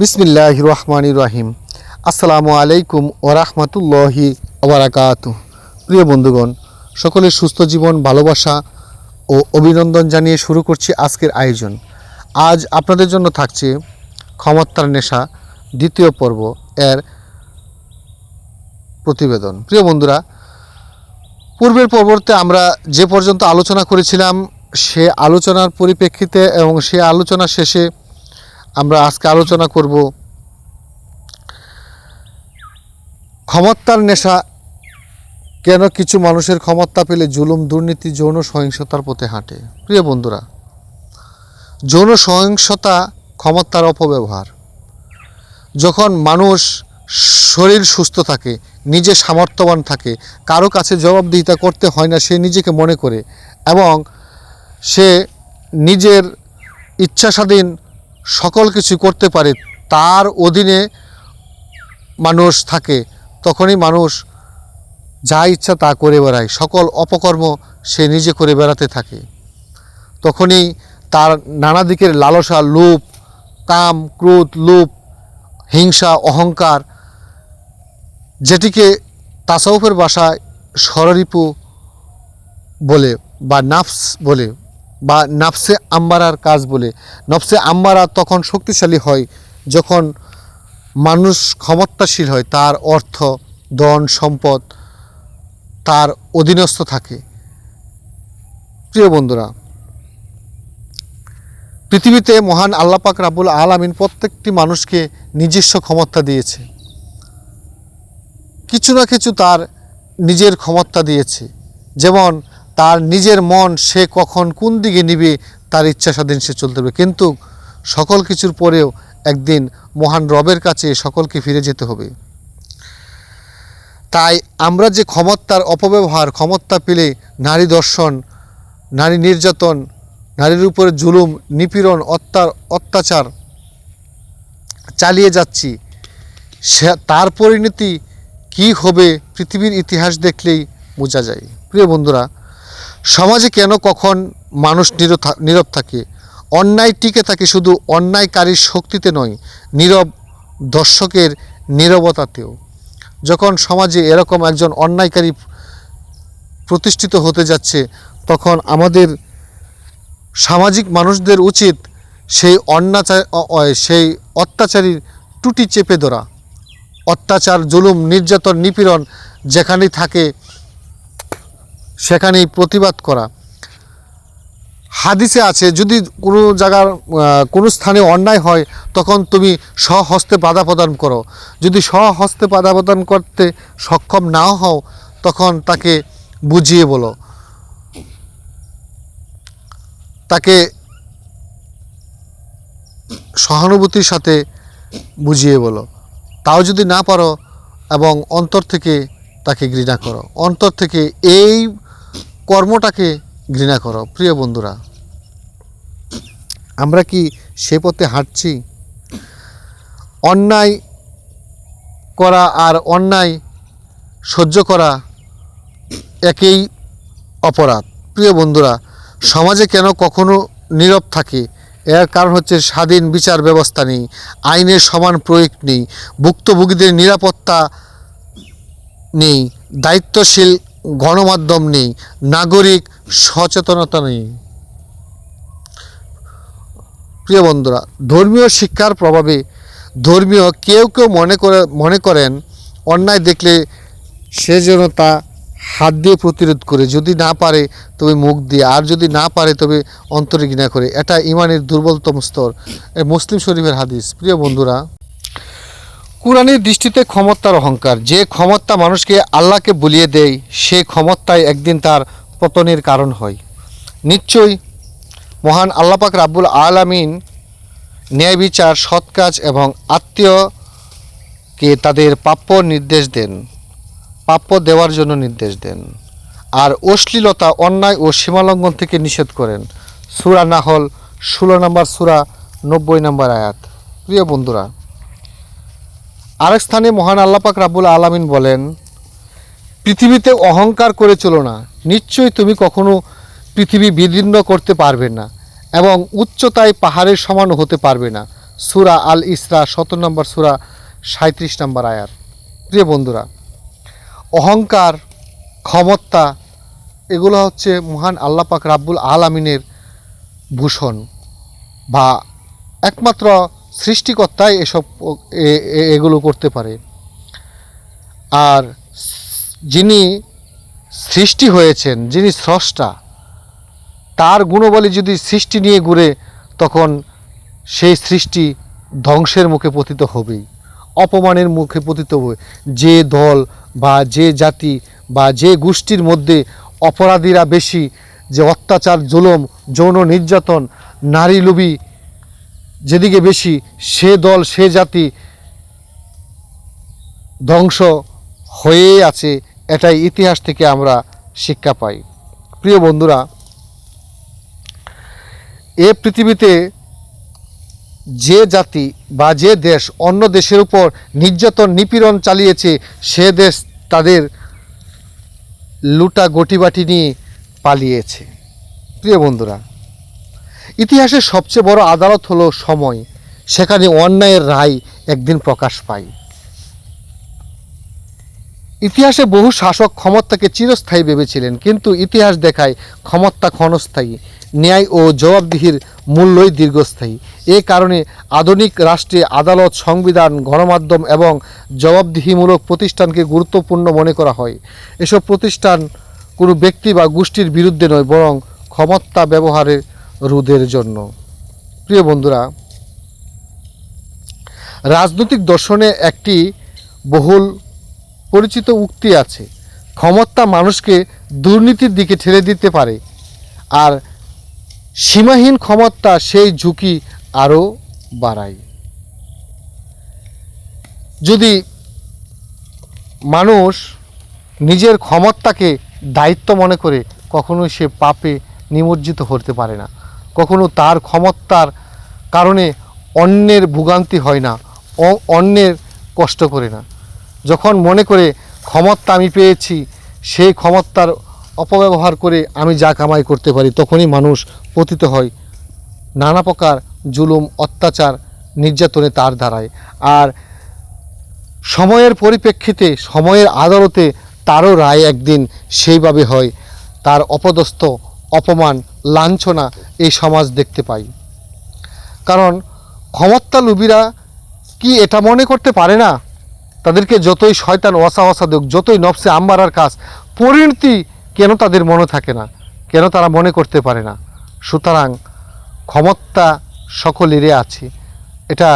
বিসমিল্লাহির রহমানির রহিম। আসসালামু আলাইকুম ওয়া রাহমাতুল্লাহি ওয়া বারাকাতুহু। প্রিয় বন্ধুগণ, সকলের সুস্থ জীবন, ভালোবাসা ও অভিনন্দন জানিয়ে শুরু করছি আজকের আয়োজন। আজ আপনাদের জন্য থাকছে ক্ষমতার নেশা দ্বিতীয় পর্ব এর প্রতিবেদন। প্রিয় বন্ধুরা, পূর্বের পর্বতে আমরা যে পর্যন্ত আলোচনা করেছিলাম সে আলোচনার পরিপ্রেক্ষিতে এবং সে আলোচনা শেষে আমরা আজকে আলোচনা করব ক্ষমতার নেশা কেন কিছু মানুষের ক্ষমতা পেলে জুলুম, দুর্নীতি, যৌন সহিংসতার পথে হাঁটে। প্রিয় বন্ধুরা, যৌন সহিংসতা ক্ষমতার অপব্যবহার। যখন মানুষ শরীর সুস্থ থাকে, নিজে সামর্থ্যবান থাকে, কারো কাছে জবাবদিহিতা করতে হয় না, সে নিজেকে মনে করে এবং সে নিজের ইচ্ছা স্বাধীন সকল কিছু করতে পারে, তার অধীনে মানুষ থাকে, তখনই মানুষ যা ইচ্ছা তা করে বেড়ায়, সকল অপকর্ম সে নিজে করে বেড়াতে থাকে। তখনই তার নানা দিকের লালসা, লোভ, কাম, ক্রোধ, লোভ, হিংসা, অহংকার, যেটিকে তাসাউফের ভাষায় ষড়রিপু বলে বা নাফস বলে বা নাফসে আম্মারার কাজ বলে। নফসে আম্মারা তখন শক্তিশালী হয় যখন মানুষ ক্ষমতাশীল হয়, তার অর্থ, ধন, সম্পদ তার অধীনস্থ থাকে। প্রিয় বন্ধুরা, পৃথিবীতে মহান আল্লাহ পাক রাব্বুল আলামিন প্রত্যেকটি মানুষকে নিজস্ব ক্ষমতা দিয়েছে, কিছু না কিছু তার নিজের ক্ষমতা দিয়েছে। যেমন তার নিজের মন, সে কখন কোন দিকে নিবে তার ইচ্ছা স্বাধীন সে চলতে হবে, কিন্তু সকল কিছুর পরেও একদিন মহান রবের কাছে সকলকে ফিরে যেতে হবে। তাই আমরা যে ক্ষমতার অপব্যবহার, ক্ষমতা পেলে নারী দর্শন, নারী নির্যাতন, নারীর উপরে জুলুম, নিপীড়ন, অত্যাচার চালিয়ে যাচ্ছি, সে তার পরিণতি কী হবে পৃথিবীর ইতিহাস দেখলেই বোঝা যায়। প্রিয় বন্ধুরা, সমাজে কেন কখন মানুষ নীরব থাকে? অন্যায় টিকে থাকে শুধু অন্যায়কারীর শক্তিতে নয়, নীরব দর্শকের নীরবতাতেও। যখন সমাজে এরকম একজন অন্যায়কারী প্রতিষ্ঠিত হতে যাচ্ছে, তখন আমাদের সামাজিক মানুষদের উচিত সেই অত্যাচারীর টুটি চেপে ধরা। অত্যাচার, জুলুম, নির্যাতন, নিপীড়ন যেখানেই থাকে সেখানেই প্রতিবাদ করা। হাদিসে আছে, যদি কোনো জায়গার কোনো স্থানে অন্যায় হয় তখন তুমি স্বহস্তে বাধা প্রদান করো। যদি স্বহস্তে বাধা প্রদান করতে সক্ষম নাও হও, তখন তাকে বুঝিয়ে বলো, তাকে সহানুভূতির সাথে বুঝিয়ে বলো। তাও যদি না পারো, এবং অন্তর থেকে তাকে ঘৃণা করো, অন্তর থেকে এই কর্মটাকে ঘৃণা করো। প্রিয় বন্ধুরা, আমরা কি সে পথে হাঁটছি? অন্যায় করা আর অন্যায় সহ্য করা একই অপরাধ। প্রিয় বন্ধুরা, সমাজে কেন কখনো নীরব থাকে? এর কারণ হচ্ছে স্বাধীন বিচার ব্যবস্থা নেই, আইনের সমান প্রয়োগ নেই, ভুক্তভোগীদের নিরাপত্তা নেই, দায়িত্বশীল গণমাধ্যম নেই, নাগরিক সচেতনতা নেই। প্রিয় বন্ধুরা, ধর্মীয় শিক্ষার প্রভাবে কেউ মনে করেন অন্যায় দেখলে সে যেন তা হাত দিয়ে প্রতিরোধ করে, যদি না পারে তবে মুখ দিয়ে, আর যদি না পারে তবে অন্তরে ঘৃণা করে। এটা ইমানের দুর্বলতম স্তর। মুসলিম শরীফের হাদিস। প্রিয় বন্ধুরা, কুরআনের দৃষ্টিতে ক্ষমতার অহংকার। যে ক্ষমতা মানুষকে আল্লাহকে ভুলিয়ে দেয়, সে ক্ষমতায় একদিন তার পতনের কারণ হয়। নিশ্চয়ই মহান আল্লাহ পাক রাব্বুল আলামিন ন্যায় বিচার, সৎ কাজ এবং আত্মীয়কে তাদের প্রাপ্য দেওয়ার জন্য নির্দেশ দেন, আর অশ্লীলতা, অন্যায় ও সীমালঙ্ঘন থেকে নিষেধ করেন। সূরা নাহল 16 নম্বর সূরা 90 নম্বর আয়াত। প্রিয় বন্ধুরা, আরেক স্থানে মহান আল্লাহ পাক রাব্বুল আলামিন বলেন, পৃথিবীতে অহংকার করে চলো না, নিশ্চয়ই তুমি কখনো পৃথিবী বিদীর্ণ করতে পারবে না এবং উচ্চতায় পাহাড়ের সমানও হতে পারবে না। সূরা আল ইসরা 17 নম্বর সূরা 37 নম্বর আয়াত। প্রিয় বন্ধুরা, অহংকার, ক্ষমতা এগুলো হচ্ছে মহান আল্লাহ পাক রাব্বুল আলামিনের ভূষণ, বা একমাত্র সৃষ্টিকর্তাই এসব এগুলো করতে পারে। আর যিনি সৃষ্টি হয়েছেন, যিনি স্রষ্টা, তার গুণবলী যদি সৃষ্টি নিয়ে ঘুরে, তখন সেই সৃষ্টি ধ্বংসের মুখে পতিত হবেই, অপমানের মুখে পতিত হবে। যে দল বা যে জাতি বা যে গোষ্ঠীর মধ্যে অপরাধীরা বেশি, যে অত্যাচার, জুলুম, যৌন নির্যাতন, নারী লোভী যেদিকে বেশি, সে দল সে জাতি ধ্বংস হয়েই আছে। এটাই ইতিহাস থেকে আমরা শিক্ষা পাই। প্রিয় বন্ধুরা, এ পৃথিবীতে যে জাতি বা যে দেশ অন্য দেশের উপর নির্যাতন নিপীড়ন চালিয়েছে, সে দেশ তাদের লুটা গটিবাটি নিয়ে পালিয়েছে। প্রিয় বন্ধুরা, ইতিহাসের সবচেয়ে বড় আদালত হলো সময়। সেখানে অন্যায়ের রায় একদিন প্রকাশ পায়। ইতিহাসে বহু শাসক ক্ষমতাকে চিরস্থায়ী ভেবেছিলেন, কিন্তু ইতিহাস দেখায় ক্ষমতা ক্ষণস্থায়ী, ন্যায় ও জবাবদিহির মূল্যই দীর্ঘস্থায়ী। এ কারণে আধুনিক রাষ্ট্রে আদালত, সংবিধান, গণমাধ্যম এবং জবাবদিহিমূলক প্রতিষ্ঠানকে গুরুত্বপূর্ণ মনে করা হয়। এসব প্রতিষ্ঠান কোনো ব্যক্তি বা গোষ্ঠীর বিরুদ্ধে নয়, বরং ক্ষমতা ব্যবহারের রোধের জন্য। প্রিয় বন্ধুরা, রাজনৈতিক দর্শনে একটি বহুল পরিচিত উক্তি আছে, ক্ষমতা মানুষকে দুর্নীতির দিকে ঠেলে দিতে পারে, আর সীমাহীন ক্ষমতা সেই ঝুঁকি আরও বাড়ায়। যদি মানুষ নিজের ক্ষমতাকে দায়িত্ব মনে করে, কখনোই সে পাপে নিমজ্জিত হতে পারে না। কখনো তার ক্ষমতার কারণে অন্যের ভোগান্তি হয় না, অন্যের কষ্ট করে না। যখন মনে করে ক্ষমতা আমি পেয়েছি, সেই ক্ষমতার অপব্যবহার করে আমি যা কামাই করতে পারি, তখনই মানুষ পতিত হয় নানা প্রকার জুলুম, অত্যাচার, নির্যাতনে তার দ্বারায়। আর সময়ের পরিপ্রেক্ষিতে, সময়ের আদালতে তারও রায় একদিন সেইভাবে হয়। তার অপদস্থ, অপমান, লাঞ্ছনা এই সমাজ দেখতে পাই। কারণ ক্ষমতালোভীরা কি এটা মনে করতে পারে না, তাদেরকে যতই শয়তান ওয়াসওয়াসা দেখ, যতই নফসে আম্মারার কাজ, পরিণতি কেন তাদের মনে থাকে না, কেন তারা মনে করতে পারে না? সুতরাং ক্ষমতা সকলেরই আছে, এটা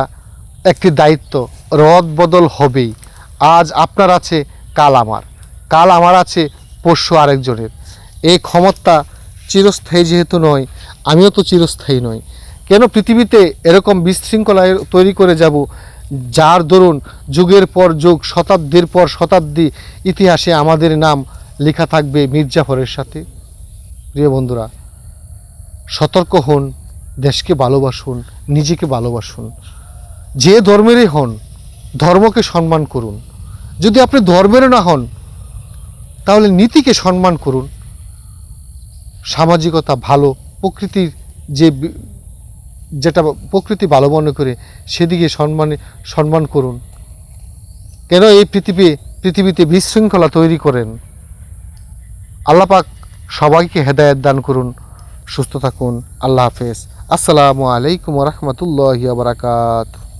একটি দায়িত্ব, রদ বদল হবেই। আজ আপনার আছে, কাল আমার, কাল আমার আছে, পরশু আরেকজনের। এই ক্ষমতা চিরস্থায়ী যেহেতু নয়, আমিও তো চিরস্থায়ী নই। কেন পৃথিবীতে এরকম বিশৃঙ্খলা তৈরি করে যাব, যার দরুন যুগের পর যুগ, শতাব্দীর পর শতাব্দী ইতিহাসে আমাদের নাম লেখা থাকবে মির্জাফরের সাথে? প্রিয় বন্ধুরা, সতর্ক হন, দেশকে ভালোবাসুন, নিজেকে ভালোবাসুন। যে ধর্মেরই হন, ধর্মকে সম্মান করুন। যদি আপনি ধর্মেরও না হন, তাহলে নীতিকে সম্মান করুন। সামাজিকতা ভালো, প্রকৃতির যেটা প্রকৃতি ভালো মনে করে সেদিকে সম্মান করুন। কেন এই পৃথিবীতে বিশৃঙ্খলা তৈরি করেন? আল্লাহ পাক সবাইকে হেদায়েত দান করুন। সুস্থ থাকুন। আল্লাহ হাফেজ। আসসালামু আলাইকুম ওয়া রাহমাতুল্লাহি ওয়া বারাকাতুহু।